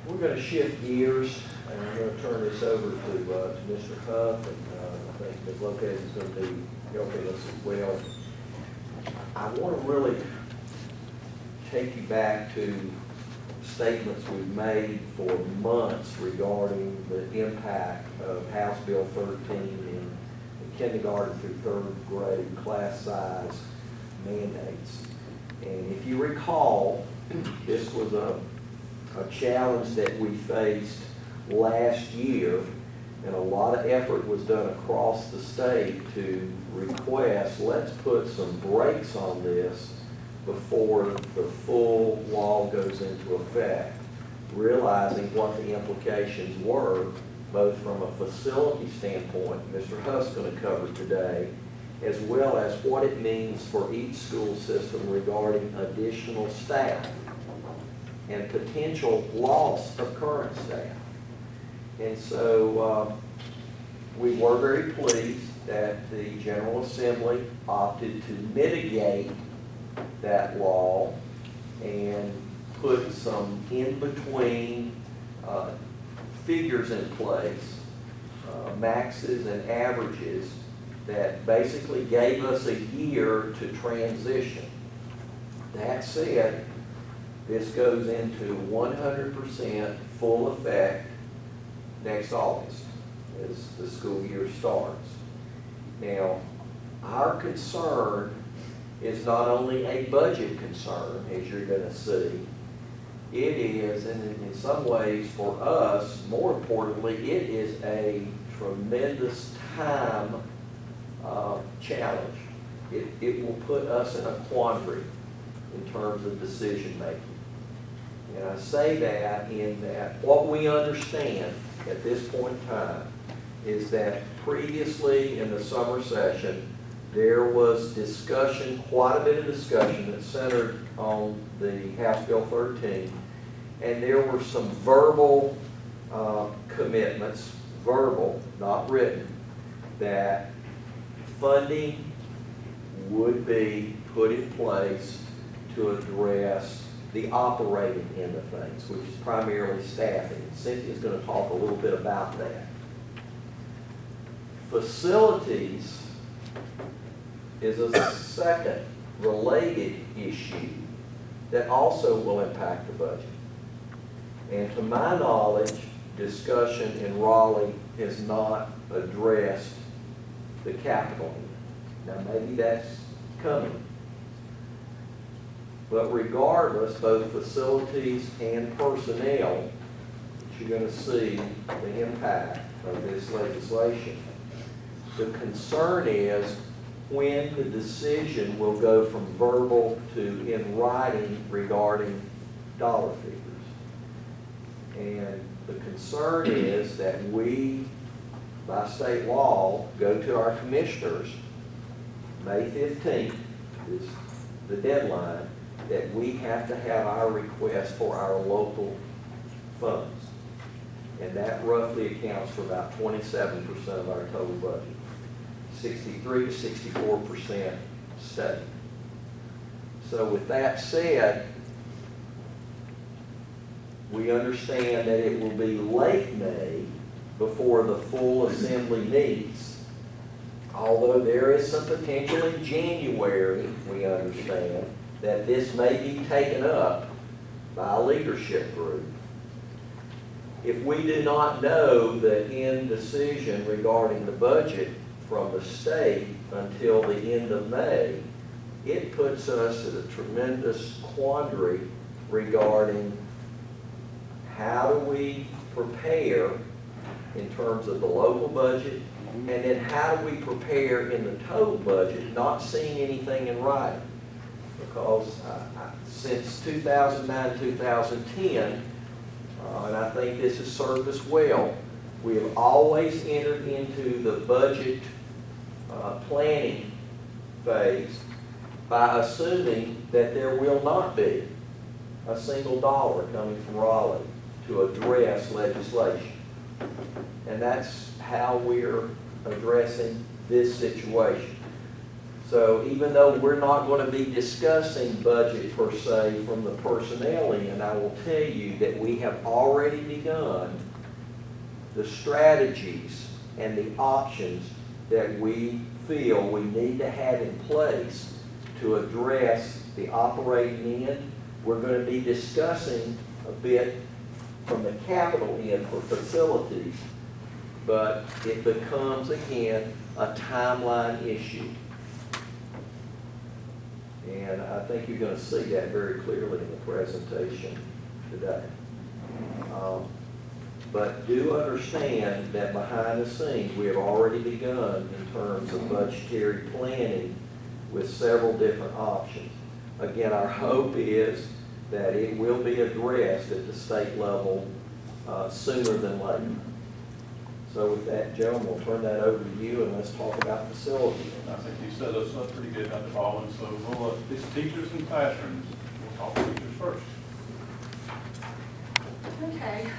We're going to shift gears, and I'm going to turn this over to Mr. Huff, and I think Ms. Lopez is going to be helping us as well. I want to really take you back to statements we've made for months regarding the impact of House Bill 13 in the kindergarten through third grade class size mandates. And if you recall, this was a challenge that we faced last year, and a lot of effort was done across the state to request, let's put some brakes on this before the full law goes into effect, realizing what the implications were, both from a facility standpoint, Mr. Huff's going to cover today, as well as what it means for each school system regarding additional staff and potential loss of current staff. And so we were very pleased that the General Assembly opted to mitigate that law and put some in-between figures in place, maxes and averages, that basically gave us a year to transition. That said, this goes into 100% full effect next August as the school year starts. Now, our concern is not only a budget concern, as you're going to see. It is, and in some ways for us, more importantly, it is a tremendous time challenge. It will put us in a quandary in terms of decision making. And I say that in that what we understand at this point in time is that previously in the summer session, there was discussion, quite a bit of discussion that centered on the House Bill 13, and there were some verbal commitments, verbal, not written, that funding would be put in place to address the operating end of things, which is primarily staffing. Cynthia's going to talk a little bit about that. Facilities is a second related issue that also will impact the budget. And to my knowledge, discussion in Raleigh has not addressed the capital end. Now maybe that's coming. But regardless, both facilities and personnel, you're going to see the impact of this legislation. The concern is when the decision will go from verbal to in writing regarding dollar figures. And the concern is that we, by state law, go to our commissioners, May 15th is the deadline, that we have to have our request for our local funds. And that roughly accounts for about 27% of our total budget. 63 to 64% state. So with that said, we understand that it will be late May before the full assembly meets. Although there is some potential in January, we understand, that this may be taken up by a leadership group. If we do not know the end decision regarding the budget from the state until the end of May, it puts us at a tremendous quandary regarding how do we prepare in terms of the local budget, and then how do we prepare in the total budget, not seeing anything in writing. Because since 2009, 2010, and I think this has served us well, we have always entered into the budget planning phase by assuming that there will not be a single dollar coming from Raleigh to address legislation. And that's how we're addressing this situation. So even though we're not going to be discussing budget per se from the personnel end, I will tell you that we have already begun the strategies and the options that we feel we need to have in place to address the operating end. We're going to be discussing a bit from the capital end for facilities, but it becomes, again, a timeline issue. And I think you're going to see that very clearly in the presentation today. But do understand that behind the scenes, we have already begun in terms of budgetary planning with several different options. Again, our hope is that it will be addressed at the state level sooner than later. So with that, Joe, we'll turn that over to you and let's talk about facilities. I think you set us up pretty good, Dr. Baldwin, so we'll, it's teachers and classrooms. We'll talk to teachers first. Okay,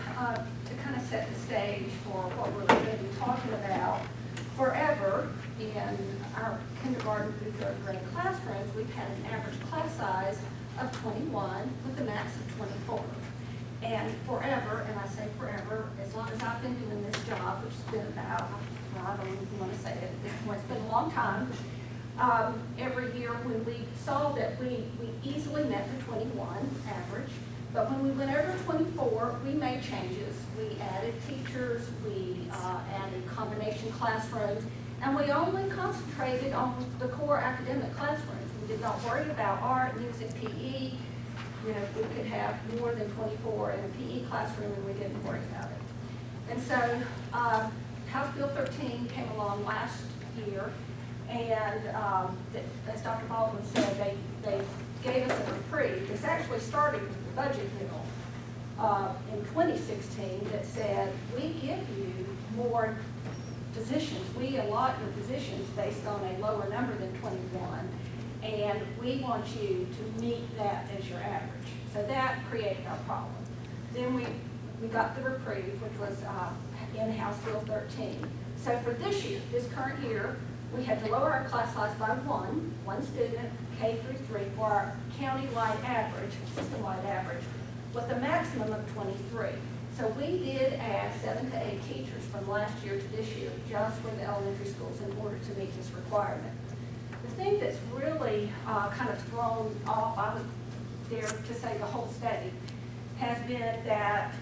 to kind of set the stage for what we're going to be talking about, forever in our kindergarten through third grade classrooms, we've had an average class size of 21 with a max of 24. And forever, and I say forever, as long as I've been doing this job, which has been about, I don't even want to say it at this point, it's been a long time. Every year when we saw that we easily met the 21 average, but when we went over 24, we made changes. We added teachers, we added combination classrooms, and we only concentrated on the core academic classrooms. We did not worry about art, music, PE. You know, we could have more than 24 in a PE classroom, and we didn't worry about it. And so House Bill 13 came along last year, and as Dr. Baldwin said, they gave us a reprieve. This actually started with the budget bill in 2016 that said, we give you more positions. We allot your positions based on a lower number than 21. And we want you to meet that as your average. So that created our problem. Then we got the reprieve, which was in House Bill 13. So for this year, this current year, we had to lower our class size by one student, K through 3, for our county-wide average, system-wide average, with a maximum of 23. So we did add 7 to 8 teachers from last year to this year, just for the elementary schools in order to meet this requirement. The thing that's really kind of thrown off, I would dare to say the whole study, has been that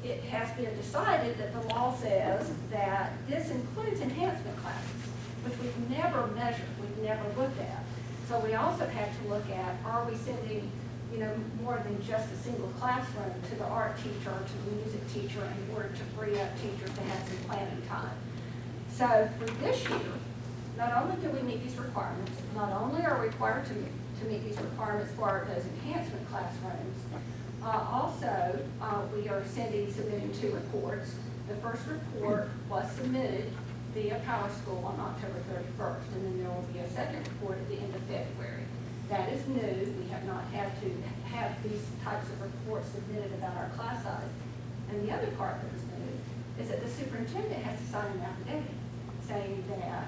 it has been decided that the law says that this includes enhancement classes, which we've never measured, we've never looked at. So we also had to look at, are we sending, you know, more than just a single classroom to the art teacher or to the music teacher in order to free up teachers to have some planning time. So for this year, not only do we meet these requirements, not only are we required to meet these requirements for those enhancement classrooms, also we are submitting 2 reports. The first report was submitted via Power School on October 31st, and then there will be a second report at the end of February. That is new. We have not had to have these types of reports submitted about our class size. And the other part that is new is that the superintendent has to sign an affidavit saying that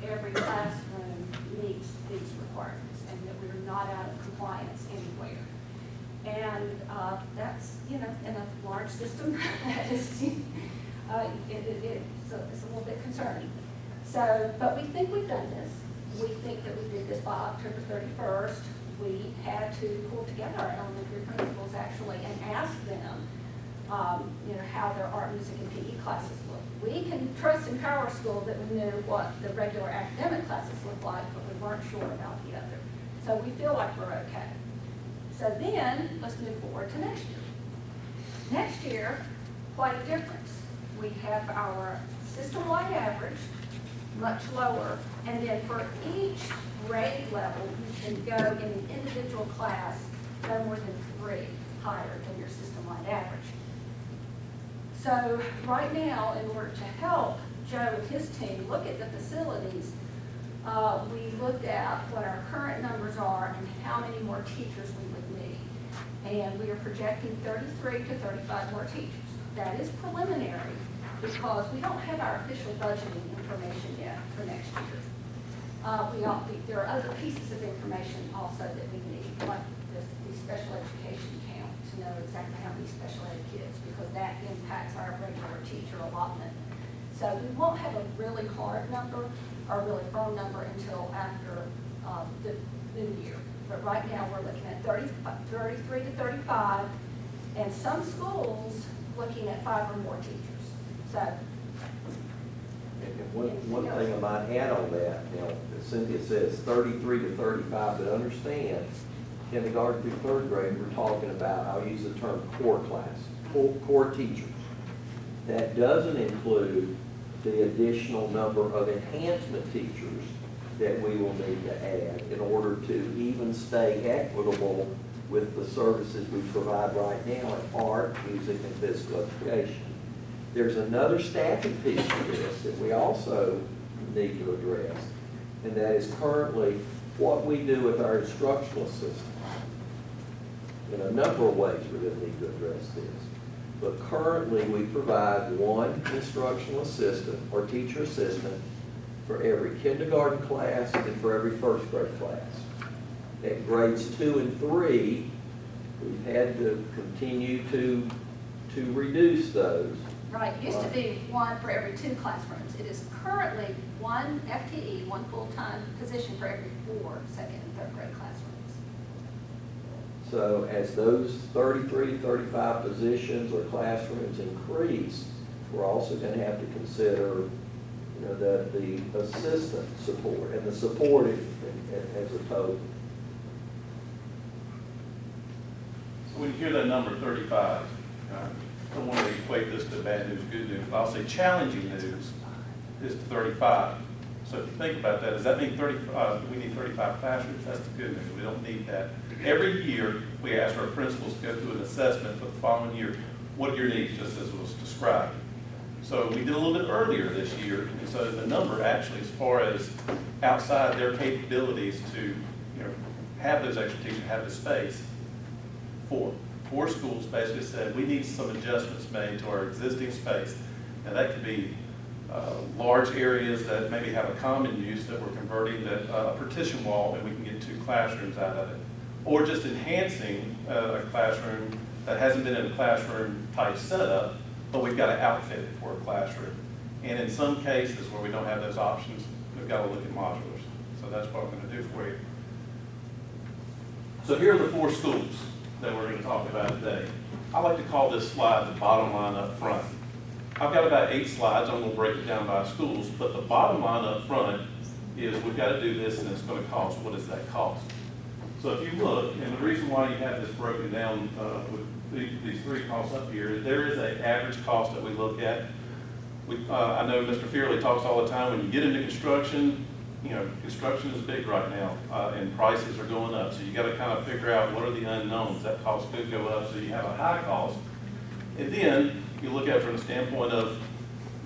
every classroom meets these requirements and that we're not out of compliance anywhere. And that's, you know, in a large system, that is, it's a little bit concerning. So, but we think we've done this. We think that we did this by October 31st. We had to pull together our elementary principals actually and ask them, you know, how their art, music, and PE classes look. We can trust in Power School that we knew what the regular academic classes look like, but we weren't sure about the other. So we feel like we're okay. So then, let's move forward to next year. Next year, quite a difference. We have our system-wide average, much lower, and then for each grade level, you can go in an individual class no more than 3 higher than your system-wide average. So right now, in order to help Joe and his team look at the facilities, we looked at what our current numbers are and how many more teachers we would need. And we are projecting 33 to 35 more teachers. That is preliminary because we don't have our official budgeting information yet for next year. There are other pieces of information also that we need, like the special education count, to know exactly how many special ed kids, because that impacts our regular teacher allotment. So we won't have a really hard number or a really firm number until after the new year. But right now, we're looking at 33 to 35, and some schools looking at 5 or more teachers. So. And one thing I might add on that, Cynthia says 33 to 35, but understand, kindergarten through third grade, we're talking about, I'll use the term core class, core teachers. That doesn't include the additional number of enhancement teachers that we will need to add in order to even stay equitable with the services we provide right now in art, music, and physical education. There's another staffing piece to this that we also need to address, and that is currently what we do with our instructional system. In a number of ways, we're going to need to address this. But currently, we provide one instructional assistant or teacher assistant for every kindergarten class and for every first grade class. At grades 2 and 3, we've had to continue to reduce those. Right, it used to be 1 for every 2 classrooms. It is currently 1 FTE, 1 full-time position for every 4 second and third grade classrooms. So as those 33 to 35 positions or classrooms increase, we're also going to have to consider, the assistant support and the support as a total. So when you hear that number 35, I don't want to equate this to bad news, good news, but I'll say challenging news is 35. So if you think about that, does that mean we need 35 classrooms? That's the good news. We don't need that. Every year, we ask our principals to go through an assessment for the following year. What are your needs, just as was described? So we did a little bit earlier this year, and so the number actually, as far as outside their capabilities to, have those extra teachers, have the space, 4 schools basically said we need some adjustments made to our existing space. Now that could be large areas that maybe have a common use that we're converting to a partition wall and we can get 2 classrooms out of it. Or just enhancing a classroom that hasn't been in a classroom type setup, but we've got to outfit it for a classroom. And in some cases where we don't have those options, we've got to look at modulars. So that's what I'm going to do for you. So here are the 4 schools that we're going to talk about today. I like to call this slide the bottom line up front. I've got about 8 slides. I'm going to break it down by schools, but the bottom line up front is we've got to do this and it's going to cost. What does that cost? So if you look, and the reason why you have this broken down with these 3 costs up here, is there is an average cost that we look at. I know Mr. Fearley talks all the time, when you get into construction, construction is big right now, and prices are going up. So you got to kind of figure out what are the unknowns. That cost could go up, so you have a high cost. And then you look at it from the standpoint of,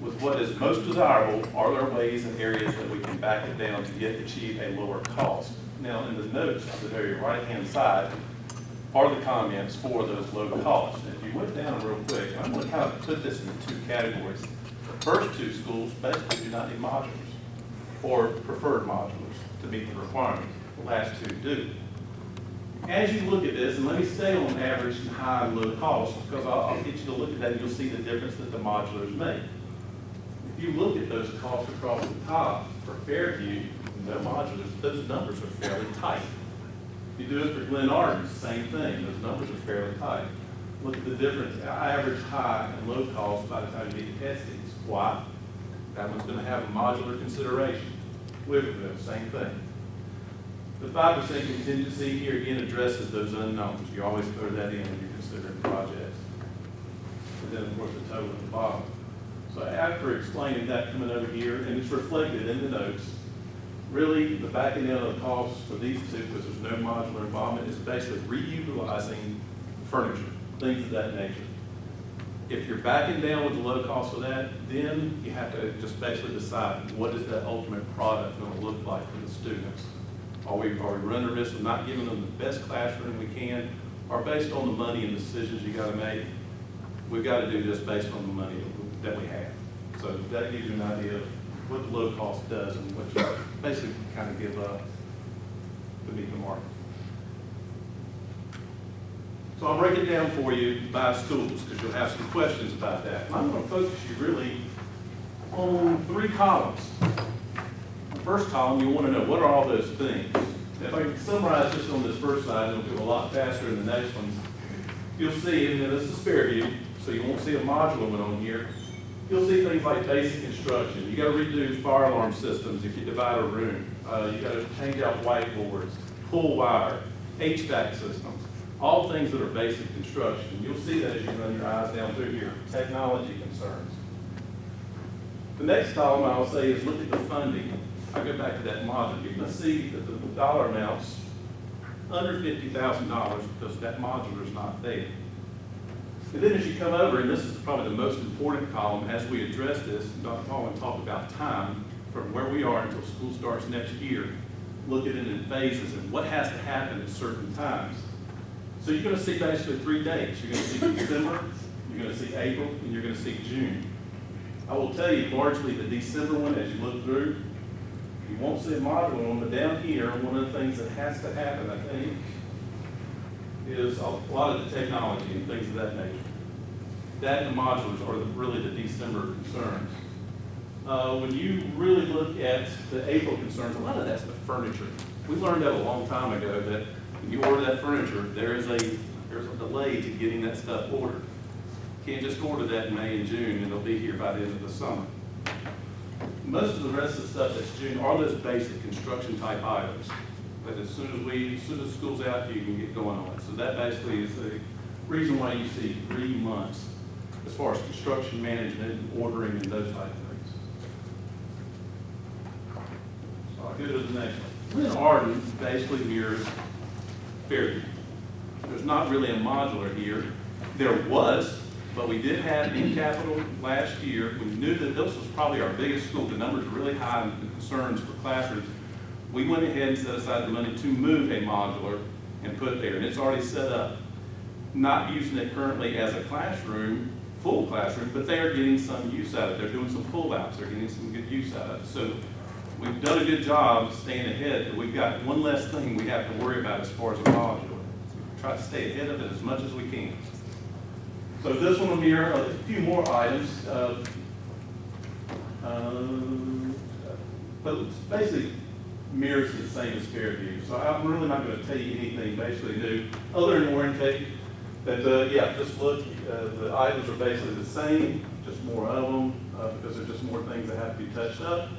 with what is most desirable, are there ways and areas that we can back it down to achieve a lower cost? Now, in the notes on the very right-hand side are the comments for those low costs. And if you went down real quick, I'm going to kind of put this into 2 categories. The first 2 schools basically do not need modulars or preferred modulars to meet the requirements. The last 2 do. As you look at this, and let me stay on average and high and low cost, because I'll get you to look at that and you'll see the difference that the modulars make. If you look at those costs across the top for Fairview, the modulars, those numbers are fairly tight. If you do it for Glen Arden, same thing, those numbers are fairly tight. Look at the difference, average high and low cost by the time you get to testings. Why? That one's going to have a modular consideration. Whitverville, same thing. The 5% contingency here again addresses those unknowns. You always throw that in when you're considering projects. And then of course the total at the bottom. So after explaining that coming over here, and it's reflected in the notes, really the backing down of the costs for these 2, because there's no modular involvement, is basically reutilizing furniture, things of that nature. If you're backing down with the low cost of that, then you have to just basically decide what is that ultimate product going to look like for the students. Are we running the risk of not giving them the best classroom we can, or based on the money and decisions you got to make, we've got to do this based on the money that we have. So that gives you an idea of what the low cost does and what you basically kind of give to meet the market. So I'll break it down for you by schools because you'll have some questions about that. And I'm going to focus you really on 3 columns. The first column, you want to know what are all those things. If I can summarize just on this first slide, it'll go a lot faster than the next ones. You'll see, and this is spare view, so you won't see a modular one on here. You'll see things like basic construction. You got to redo fire alarm systems if you divide a room. You got to change out whiteboards, pull wire, HVAC systems, all things that are basic construction. You'll see that as you run your eyes down through here. Technology concerns. The next column I'll say is look at the funding. I go back to that modular. You're going to see that the dollar amounts under $50,000 because that modular is not there. And then as you come over, and this is probably the most important column as we address this, Dr. Holland talked about time from where we are until school starts next year. Look at it in phases and what has to happen at certain times. So you're going to see basically 3 dates. You're going to see December, you're going to see April, and you're going to see June. I will tell you largely the December one, as you look through, you won't see a modular one, but down here, one of the things that has to happen, I think, is a lot of the technology and things of that nature. That and the modulars are really the December concerns. When you really look at the April concerns, a lot of that's the furniture. We learned that a long time ago that when you order that furniture, there's a delay to getting that stuff ordered. You can't just order that in May and June and it'll be here by the end of the summer. Most of the rest of the stuff that's June are those basic construction type items. But as soon as school's out, you can get going on it. So that basically is the reason why you see 3 months as far as construction management and ordering and those type of things. So I'll go to the next one. Lynn Arden basically mirrors Fairview. There's not really a modular here. There was, but we did have in capital last year. We knew that this was probably our biggest school. The numbers were really high in concerns for classrooms. We went ahead and set aside the money to move a modular and put it there, and it's already set up. Not using it currently as a classroom, full classroom, but they are getting some use out of it. They're doing some pull-outs. They're getting some good use out of it. So we've done a good job staying ahead, but we've got one less thing we have to worry about as far as a modular. So try to stay ahead of it as much as we can. So this one will mirror a few more items, but it's basically mirrors the same as Fairview. So I'm really not going to tell you anything basically new, other than warranty. That yeah, just look, the items are basically the same, just more of them, because there's just more things that have to be touched up.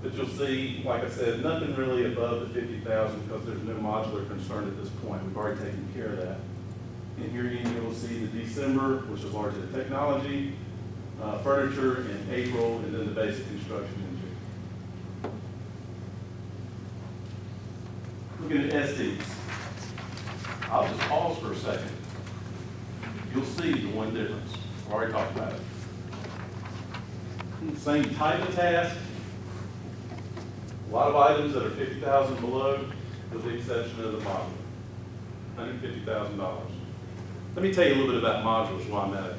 But you'll see, like I said, nothing really above the 50,000 because there's no modular concern at this point. We've already taken care of that. And here again, you'll see the December, which is largely the technology, furniture in April, and then the basic construction in June. Looking at SDs. I'll just pause for a second. You'll see the one difference. I've already talked about it. Same type of task. A lot of items that are 50,000 below, with the exception of the modular. $150,000. Let me tell you a little bit about modules while I'm at it.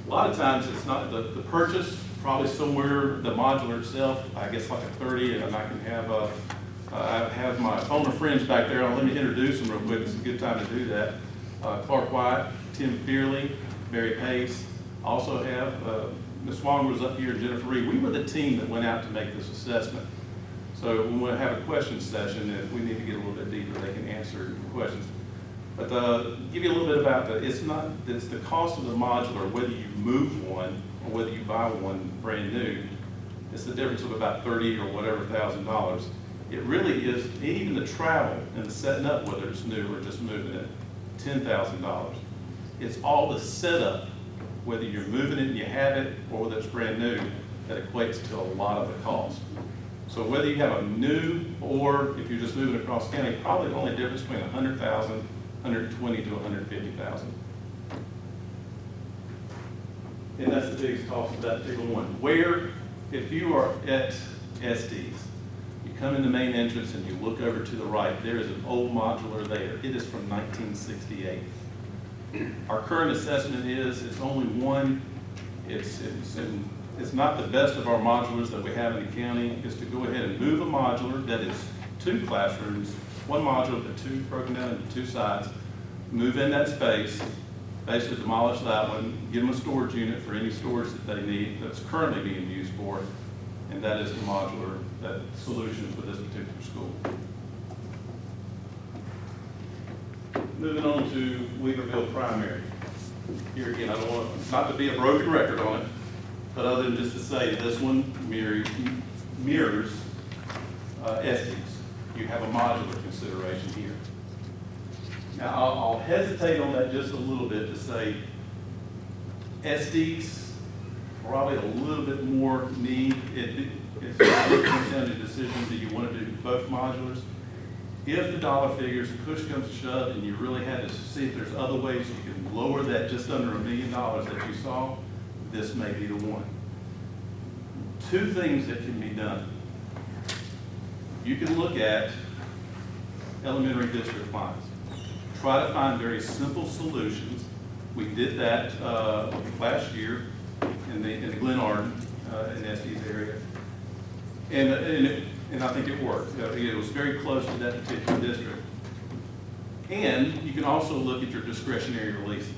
A lot of times it's not the purchase, probably somewhere, the modular itself, I guess like a 30, and I can have I have my phone of friends back there. Let me introduce them real quick. It's a good time to do that. Clark White, Tim Fearley, Barry Pace. Also have Ms. Wong was up here, Jennifer Reed. We were the team that went out to make this assessment. So when we have a question session, if we need to get a little bit deeper, they can answer questions. But give you a little bit about it's the cost of the modular, whether you move one or whether you buy one brand new. It's the difference of about $30,000 or whatever $1,000. It really is, even the travel and the setting up, whether it's new or just moving it, $10,000. It's all the setup, whether you're moving it and you have it or whether it's brand new, that equates to a lot of the cost. So whether you have a new or if you're just moving across county, probably the only difference between $100,000, $120,000 to $150,000. And that's the biggest cost of that particular one. Where, if you are at SDs, you come in the main entrance and you look over to the right, there is an old modular there. It is from 1968. Our current assessment is it's only one. It's in it's not the best of our modulars that we have in the county, is to go ahead and move a modular that is 2 classrooms, one modular, but 2 broken down into 2 sides, move in that space, basically demolish that one, give them a storage unit for any storage that they need that's currently being used for, and that is the modular solution for this particular school. Moving on to Weaverville Primary. Here again, I don't want, not to be a broken record on it, but other than just to say this one mirrors Estes. You have a modular consideration here. Now, I'll hesitate on that just a little bit to say Estes probably a little bit more need. It's comes down to the decision, do you want to do both modulars? If the dollar figures, push comes to shove, and you really had to see if there's other ways you can lower that just under $1 million that you saw, this may be the one. 2 things that can be done. You can look at elementary district lines. Try to find very simple solutions. We did that last year in the Glen Arden, in Estes area. And I think it worked. It was very close to that particular district. And you can also look at your discretionary releases.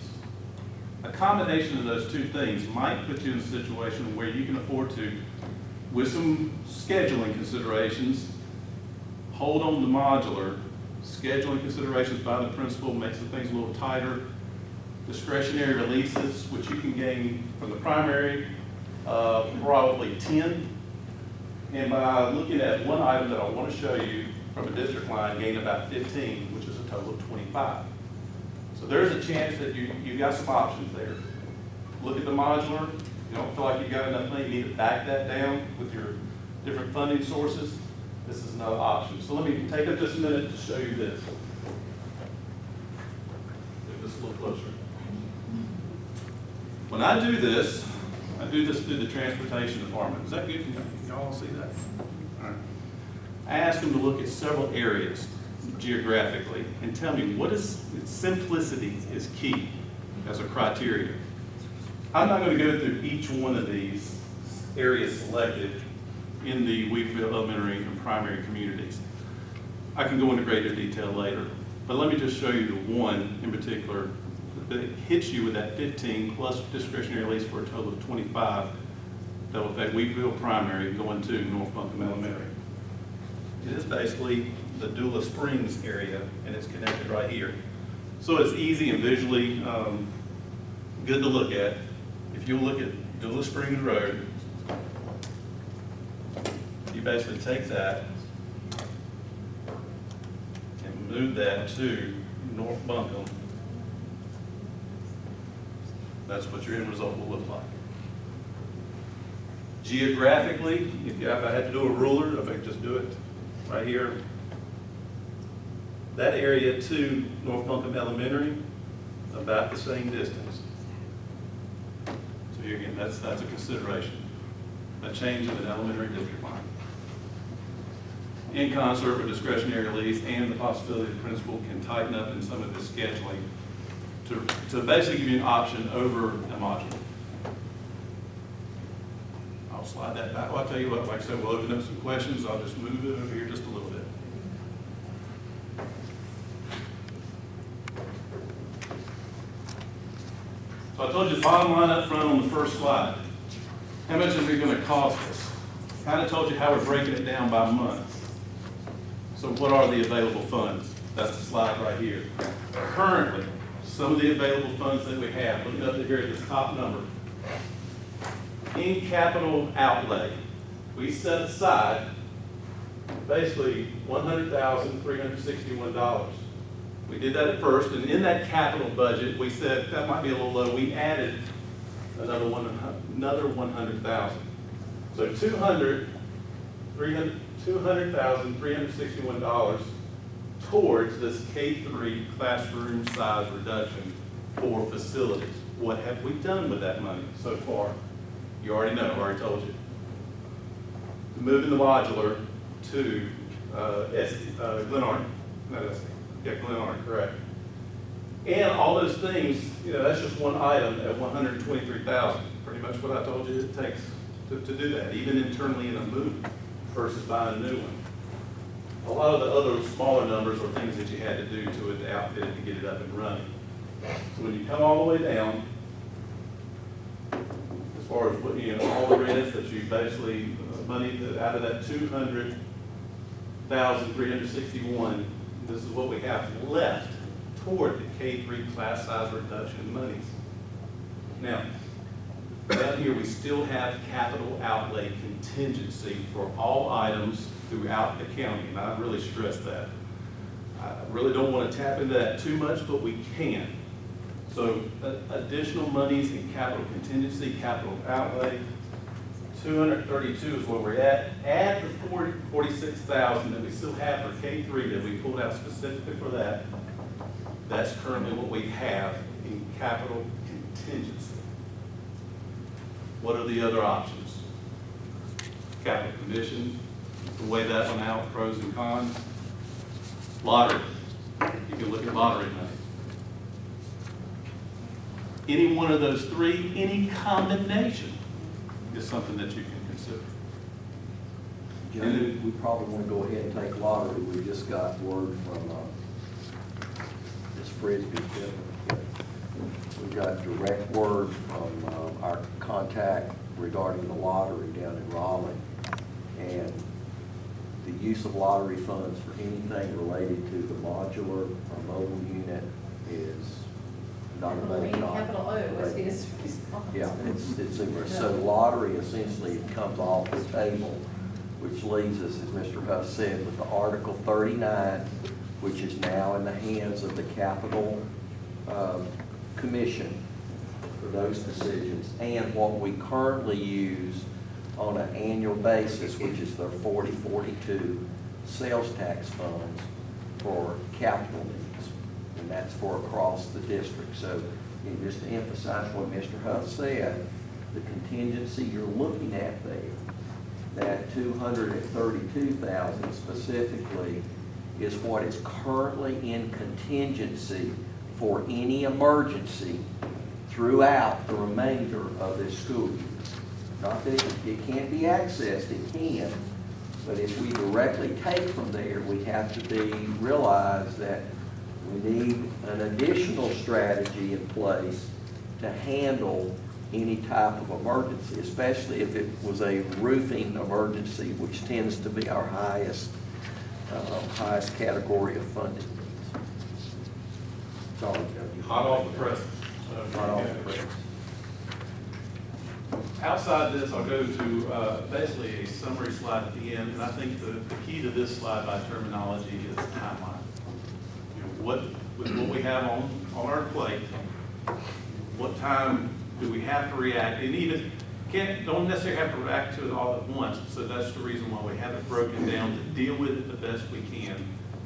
A combination of those 2 things might put you in a situation where you can afford to, with some scheduling considerations, hold on the modular, scheduling considerations by the principal makes the things a little tighter, discretionary releases, which you can gain from the primary, probably 10. And by looking at one item that I want to show you from a district line, gain about 15, which is a total of 25. So there's a chance that you've got some options there. Look at the modular. You don't feel like you've got enough money, you need to back that down with your different funding sources. This is another option. So let me take up just a minute to show you this. Get this a little closer. When I do this through the transportation department. Is that good? Can y'all all see that? All right. I asked them to look at several areas geographically and tell me what is simplicity is key as a criteria. I'm not going to go through each one of these areas selected in the Weaverville elementary and primary communities. I can go into greater detail later, but let me just show you the one in particular that hits you with that 15 plus discretionary release for a total of 25 that will affect Weaverville Primary going to North Buncombe Elementary. It is basically the Dula Springs area, and it's connected right here. So it's easy and visually good to look at. If you look at Dula Springs Road, you basically take that and move that to North Buncombe. That's what your end result will look like. Geographically, if I had to do a ruler, if I could just do it right here, that area to North Buncombe Elementary, about the same distance. So here again, that's a consideration, a change in an elementary district line. In concert with discretionary release and the possibility the principal can tighten up in some of this scheduling to basically give you an option over a module. I'll slide that back. Well, I'll tell you what, like I said, we'll open up some questions. I'll just move it over here just a little bit. So I told you the bottom line up front on the first slide. How much is it going to cost us? Kind of told you how we're breaking it down by month. So what are the available funds? That's the slide right here. Currently, some of the available funds that we have, looking up here at this top number, in capital outlay, we set aside basically $100,361. We did that at first, and in that capital budget, we said that might be a little low. We added another 100,000. So $200,361 towards this K-3 classroom size reduction for facilities. What have we done with that money so far? You already know, I already told you. Moving the modular to Glen Arden. Glen Arden, correct. And all those things, that's just one item at $123,000. Pretty much what I told you it takes to do that, even internally in a move versus buying a new one. A lot of the other smaller numbers are things that you had to do to it to outfit it to get it up and running. So when you come all the way down, as far as what, you know, all the rents that you basically, money that out of that 200,361, this is what we have left toward the K-3 class size reduction monies. Now, down here, we still have capital outlay contingency for all items throughout the county, and I really stress that. I really don't want to tap into that too much, but we can. So additional monies in capital contingency, capital outlay, 232 is where we're at. Add the 46,000 that we still have for K-3 that we pulled out specifically for that. That's currently what we have in capital contingency. What are the other options? Capital commission, to weigh that one out, pros and cons. Lottery, you can look at lottery money. Any one of those three, any combination is something that you can consider. Joe, we probably want to go ahead and take lottery. We just got word from Ms. Frisbee. We got direct word from our contact regarding the lottery down in Raleigh. And the use of lottery funds for anything related to the modular or mobile unit is not a money shot. Capital O was his response. Yeah, it's similar. So lottery essentially comes off the table, which leaves us, as Mr. Huff said, with the Article 39, which is now in the hands of the Capital Commission for those decisions, and what we currently use on an annual basis, which is their 4042 sales tax funds for capital needs. And that's for across the district. So just to emphasize what Mr. Huff said, the contingency you're looking at there, that 232,000 specifically, is what is currently in contingency for any emergency throughout the remainder of this school year. Not that it can't be accessed, it can, but if we directly take from there, we have to realize that we need an additional strategy in place to handle any type of emergency, especially if it was a roofing emergency, which tends to be our highest category of funding. Sorry, Joe. Hot off the press. Hot off the press. Outside this, I'll go to basically a summary slide at the end, and I think the key to this slide by terminology is timeline. You know, with what we have on our plate, what time do we have to react, and even don't necessarily have to react to it all at once. So that's the reason why we have it broken down to deal with it the best we can.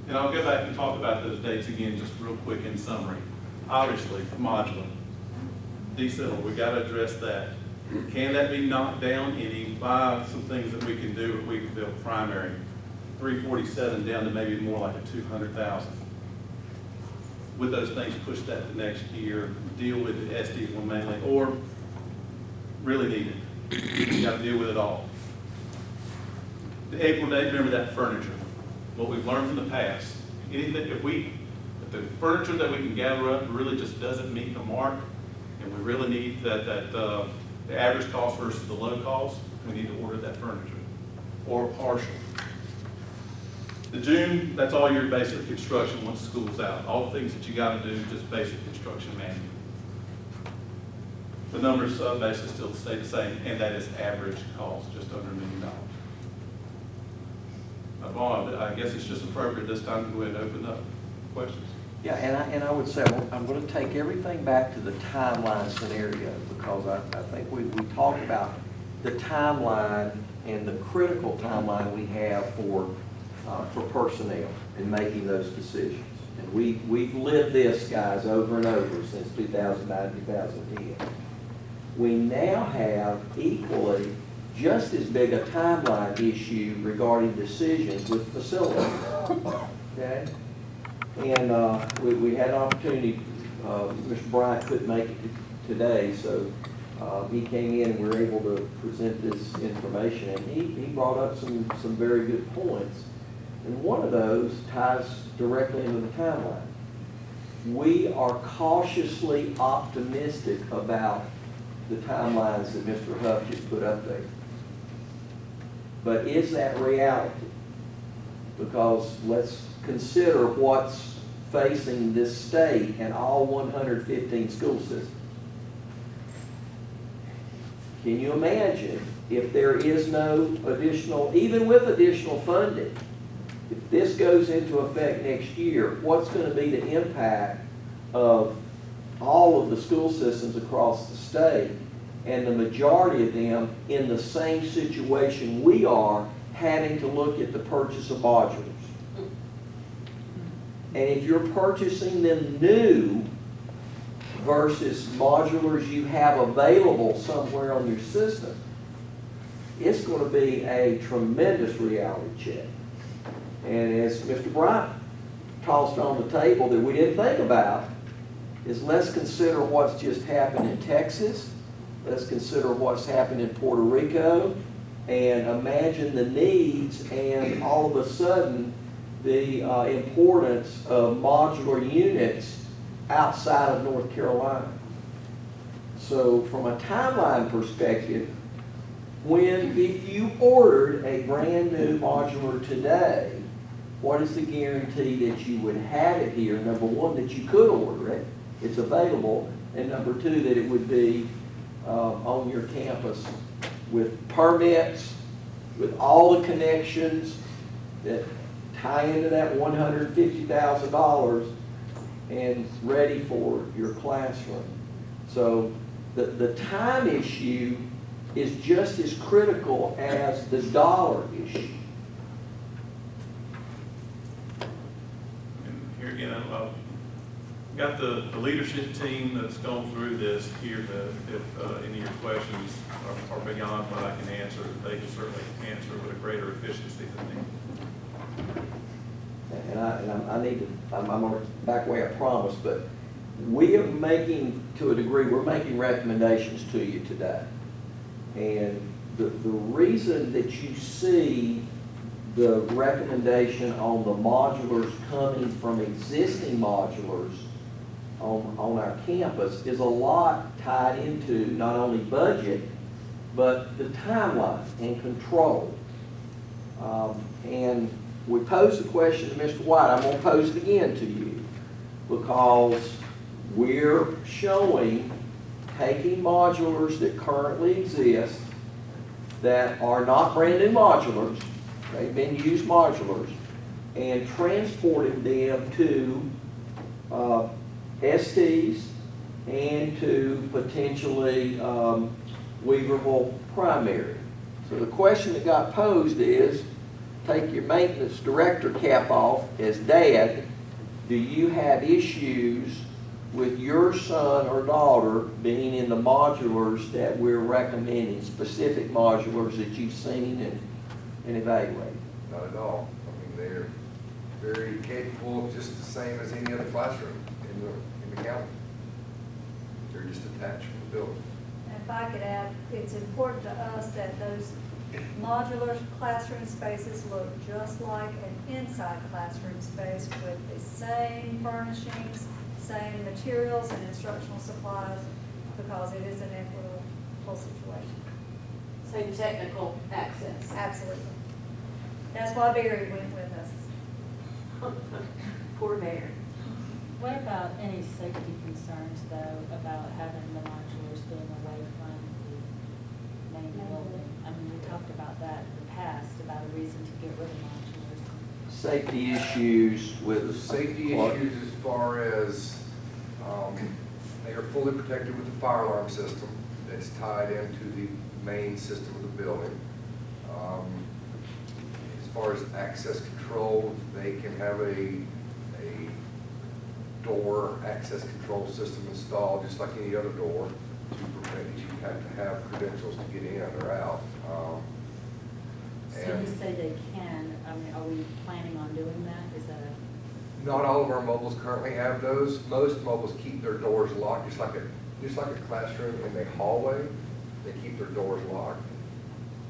And I'll go back and talk about those dates again, just real quick in summary. Obviously, modular, decentral, we got to address that. Can that be knocked down any by some things that we can do if we can build primary? 347 down to maybe more like a 200,000. With those things, push that to next year, deal with the SD1 mainly, or really need it. You got to deal with it all. The April date, remember that furniture. What we've learned from the past. Anything, if the furniture that we can gather up really just doesn't meet the mark, and we really need the average cost versus the low cost, we need to order that furniture, or partial. The June, that's all your basic construction once school's out. All the things that you got to do, just basic construction manual. The numbers basically still stay the same, and that is average cost, just under $1 million. I guess it's just appropriate this time to go ahead and open up questions. Yeah, and I would say I'm going to take everything back to the timeline scenario, because I think we talked about the timeline and the critical timeline we have for personnel in making those decisions. And we've lived this, guys, over and over since 2009, 2010. We now have equally just as big a timeline issue regarding decisions with facilities. Okay? And we had an opportunity, Mr. Bryant couldn't make it today, so He came in and we were able to present this information, and he brought up some very good points. And one of those ties directly into the timeline. We are cautiously optimistic about the timelines that Mr. Huff just put up there. But is that reality? Because let's consider what's facing this state and all 115 school systems. Can you imagine if there is no additional, even with additional funding, if this goes into effect next year, what's going to be the impact of all of the school systems across the state, and the majority of them in the same situation we are, having to look at the purchase of modulars? And if you're purchasing them new versus modulars you have available somewhere on your system, it's going to be a tremendous reality check. And as Mr. Bryant tossed on the table that we didn't think about, is let's consider what's just happened in Texas, let's consider what's happened in Puerto Rico, and imagine the needs and all of a sudden the importance of modular units outside of North Carolina. So from a timeline perspective, if you ordered a brand new modular today, what is the guarantee that you would have it here? Number one, that you could order it, it's available, and number two, that it would be on your campus with permits, with all the connections that tie into that $150,000 and ready for your classroom. So the time issue is just as critical as the dollar issue. And here again, got the leadership team that's gone through this here. If any of your questions are beyond what I can answer, they can certainly answer with a greater efficiency than me. And I'm going to back away, I promise, but we are making, to a degree, we're making recommendations to you today. And the reason that you see the recommendation on the modulars coming from existing modulars on our campus is a lot tied into not only budget, but the timeline and control. And we posed the question to Mr. White. I'm going to pose it again to you, because we're showing taking modulars that currently exist that are not brand new modulars, they've been used modulars, and transporting them to STs and to potentially Weaverville Primary. So the question that got posed is, take your maintenance director cap off as dad, do you have issues with your son or daughter being in the modulars that we're recommending, specific modulars that you've seen and evaluated? Not at all. I mean, they're very capable, just the same as any other classroom in the county. They're just attached to the building. And if I could add, it's important to us that those modular classroom spaces look just like an inside classroom space with the same furnishings, same materials and instructional supplies, because it is an equitable situation. Same technical access. Absolutely. That's why Barry went with us. Poor Bear. What about any safety concerns, though, about having the modulars being away from the main building? I mean, we talked about that in the past, about a reason to get rid of modulars. Safety issues with Safety issues as far as they are fully protected with the fire alarm system that's tied into the main system of the building. As far as access control, they can have a door access control system installed just like any other door to prevent that you have to have credentials to get in or out. So you say they can, I mean, are we planning on doing that? Is that Not all of our mobiles currently have those. Most mobiles keep their doors locked, just like just like a classroom in the hallway, they keep their doors locked.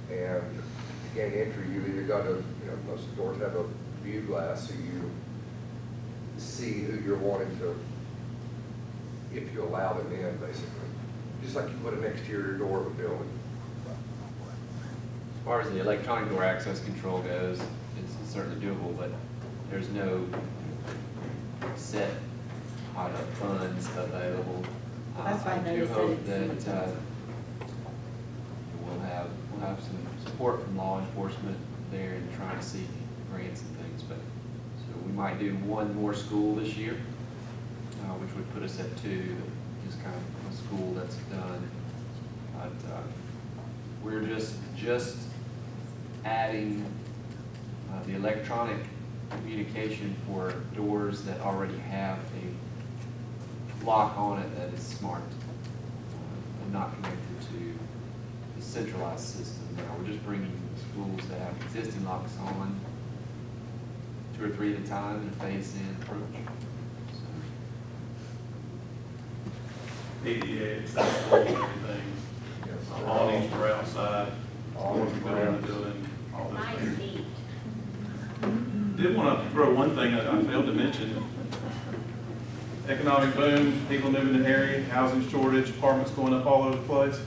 And to gain entry, you either got to, you know, most of the doors have a view glass, so you see who you're wanting to, if you allow them in, basically. Just like you put an exterior door of a building. As far as the electronic door access control goes, it's certainly doable, but there's no set pot of funds available. That's why I do noticed that hope it's that we'll have some support from law enforcement there in trying to seek grants and things, but, so we might do one more school this year, which would put us at 2, just kind of a school that's done. But we're just adding the electronic communication for doors that already have a lock on it that is smart and not connected to the centralized system. Now, we're just bringing schools that have existing locks on 2 or 3 at a time in a phased-in approach. ADA accessible, everything, awnings for outside, doors for going in the building, all those Nice things. neat. Did want to throw one thing I failed to mention. Economic boom, people moving in the area, housing shortage, apartments going up all over the place.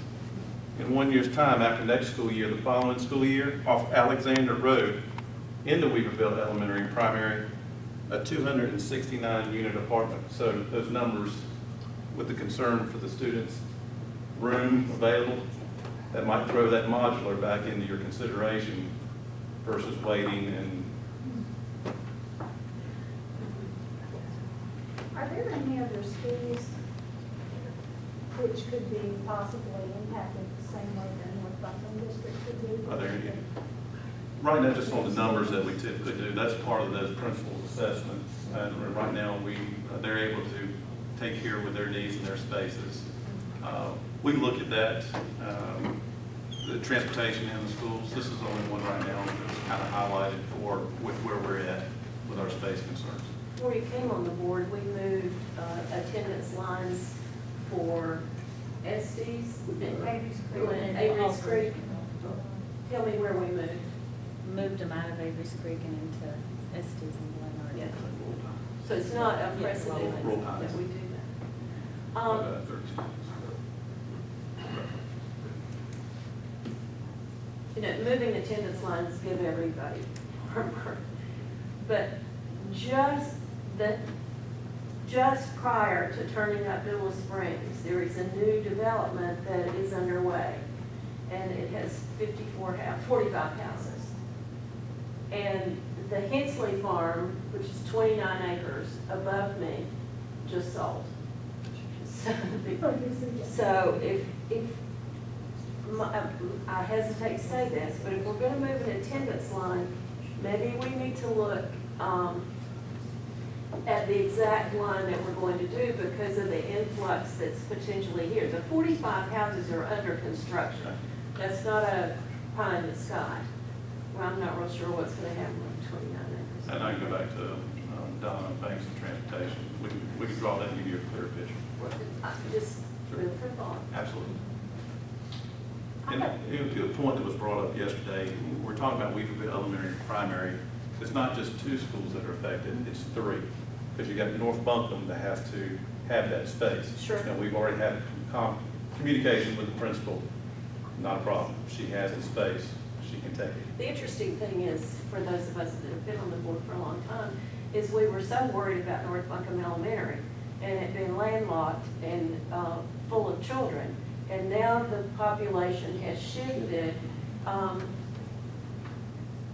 In 1 year's time, after next school year, the following school year, off Alexander Road, into Weaverville Elementary and Primary, a 269-unit apartment. So those numbers, with the concern for the students' room available, that might throw that modular back into your consideration versus waiting and. Are there any other schools which could be possibly impacted the same way that North Buckham District could be? Are there any? Right now, just on the numbers that we typically do, that's part of those principals' assessments. And right now, they're able to take care with their needs and their spaces. We look at that, the transportation in the schools. This is the only one right now that's kind of highlighted for with where we're at with our space concerns. Before you came on the board, we moved attendance lines for Estes and Avery's Creek. Tell me where we moved. Moved them out of Avery's Creek and into Estes and Glenart. Yeah. So it's not unprecedented Roll tides. that we do that. About 13. You know, moving attendance lines give everybody heartburn. But just prior to turning up Billow Springs, there is a new development that is underway. And it has 45 houses. And the Hensley Farm, which is 29 acres above me, just sold. So if I hesitate to say this, but if we're going to move an attendance line, maybe we need to look at the exact line that we're going to do because of the influx that's potentially here. The 45 houses are under construction. That's not a pie in the sky. Well, I'm not real sure what's going to happen with 29 acres. And I can go back to Donna, Banks and Transportation. We can draw that and give you a clearer picture. Just food for thought. Absolutely. And the point that was brought up yesterday, we're talking about Weaverville Elementary and Primary. It's not just 2 schools that are affected, it's 3. Because you got North Buncombe that has to have that space. Sure. And we've already had communication with the principal. Not a problem. She has the space, she can take it. The interesting thing is, for those of us that have been on the board for a long time, is we were so worried about North Buncombe Elementary and it being landlocked and full of children. And now the population has shifted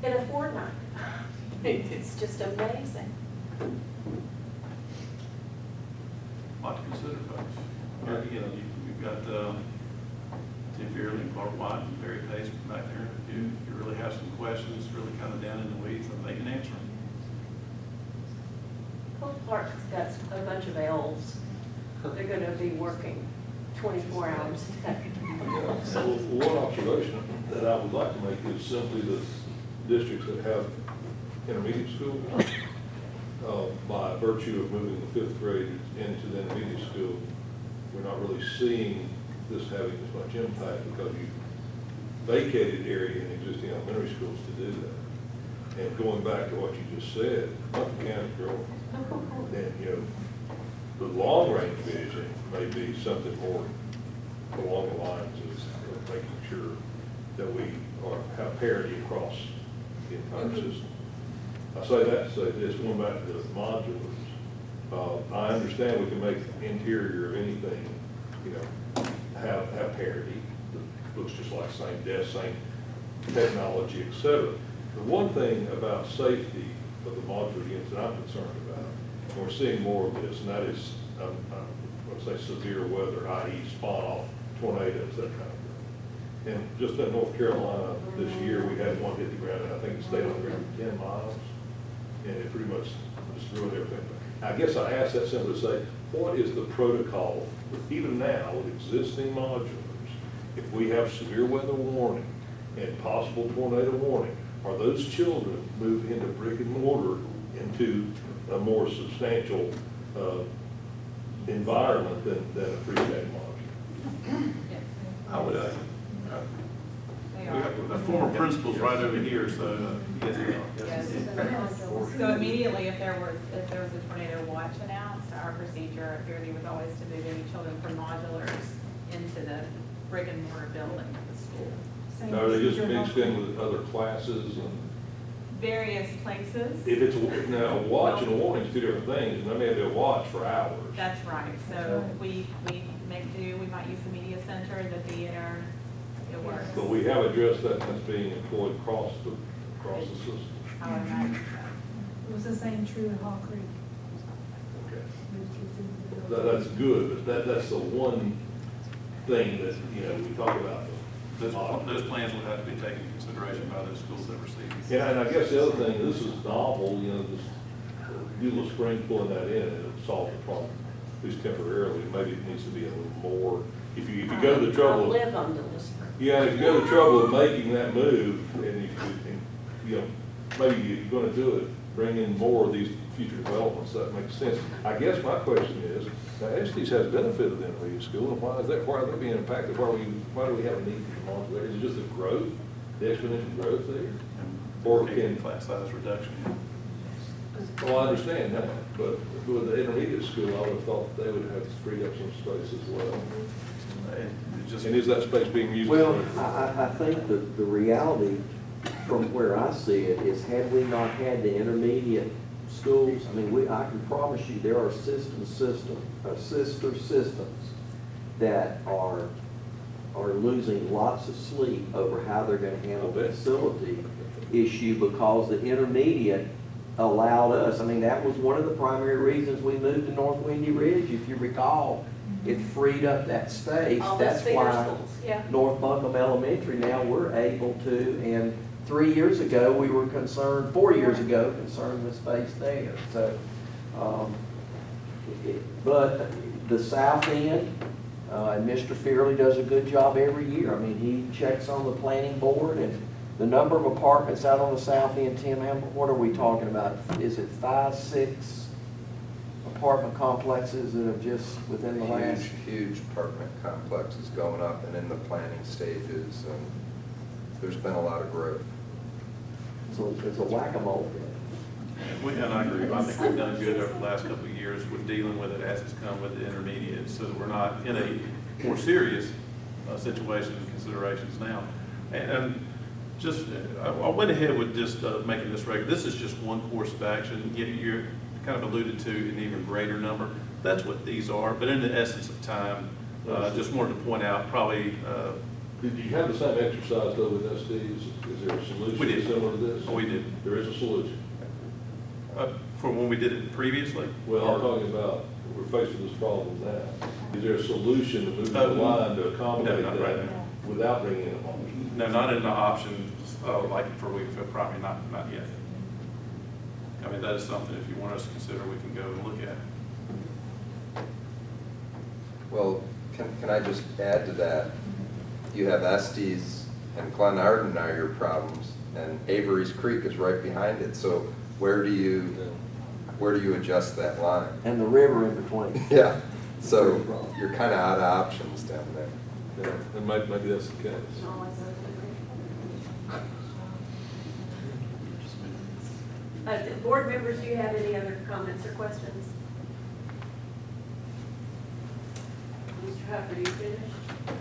in a fortnight. It's just amazing. A lot to consider, folks. You know, you've got Tim Fearley and Clark White and Barry Pace back there. If you really have some questions, really kind of down in the weeds, then they can answer them. Clark's got a bunch of elves. They're going to be working 24 hours a day. So one observation that I would like to make is simply the districts that have intermediate school, by virtue of moving the 5th grade into the intermediate school, we're not really seeing this having as much impact because you vacated area in existing elementary schools to do that. And going back to what you just said, Buncombe County's growing. Then, you know, the long-range vision may be something more along the lines of making sure that we have parity across the entire system. I say that to say this, going back to the modulars, I understand we can make the interior of anything, you know, have parity, that looks just like same desk, same technology, et cetera. The one thing about safety of the modular units that I'm concerned about, and we're seeing more of this, and that is, let's say severe weather, i.e. spawn off tornadoes, that kind of thing. And just in North Carolina this year, we had one hit the ground, and I think it stayed on the ground for 10 miles, and it pretty much destroyed everything. I guess I ask that simply to say, what is the protocol, even now with existing modulars, if we have severe weather warning and possible tornado warning, are those children moved into brick and mortar into a more substantial environment than a freestanding modular? I would, we have the former principal's right over here, so, yes, Yes. So immediately, if there was a tornado watch announced, our procedure at Purity was always to move any children from modulars into the brick and mortar building of the school. Now, are they just mixed in with other classes and? Various places. If it's, now, a watch and a warning is two different things, and they may be a watch for hours. That's right. So we make do, we might use the media center, the theater, it works. But we have addressed that, and that's being employed across the system. I would imagine so. It was the same true in Hall Creek. Okay. That's good, but that's the one thing that, you know, we talk about. those plans would have to be taken into consideration by those schools that receive these. Yeah, and I guess the other thing, this is novel, you know, this Beulah Springs pulling that in, and it'll solve the problem, at least temporarily. Maybe it needs to be a little more, if you go to the trouble. I live on Beulah Springs. Yeah, if you go to the trouble of making that move, and you know, maybe you're gonna do it, bring in more of these future developments, that makes sense. I guess my question is, now Estes has benefited in the school, and why are they being impacted? Why do we have a need for modular? Is it just the growth, the exponential growth there? Or can, Class size reduction. well, I understand that, but with the intermediate school, I would have thought they would have freed up some space as well. And it just, And is that space being used? Well, I think that the reality from where I see it is, had we not had the intermediate schools, I mean, I can promise you, there are sister systems that are losing lots of sleep over how they're gonna handle the facility issue, because the intermediate allowed us, I mean, that was one of the primary reasons we moved to North Windy Ridge, if you recall. It freed up that space. All those That's feeder why schools, yeah. North Buncombe Elementary now, we're able to, and 3 years ago, we were concerned, 4 years ago, concerned with space there. So, but the south end, and Mr. Fearley does a good job every year. I mean, he checks on the planning board, and the number of apartments out on the south end, Tim, what are we talking about? Is it 5, 6 apartment complexes that have just within the last? Huge apartment complexes going up and in the planning stages, and there's been a lot of growth. So it's a whack-a-mole. and I agree, I think we've done good over the last couple of years with dealing with it as it's come with the intermediate, so that we're not in a more serious situation and considerations now. And just, I went ahead with just making this record. This is just one course of action. You're kind of alluded to an even greater number. That's what these are, but in the essence of time, just wanted to point out probably. Did you have the same exercise though with SDs? Is there a solution We did. similar to this? Oh, we did. There is a solution. For when we did it previously? Well, I'm talking about, we're faced with this problem now. Is there a solution to move the line to accommodate No, not right that now. without bringing in a modular? No, not in the option, like for Weaverville, probably not yet. I mean, that is something, if you want us to consider, we can go and look at. Well, can I just add to that? You have Estes and Glen Arden are your problems, and Avery's Creek is right behind it. So where do you adjust that line? And the river in between. Yeah, So you're kind of out of options down there. Yeah, and maybe that's the case. Board members, do you have any other comments or questions? Mr. Hufford, are you finished?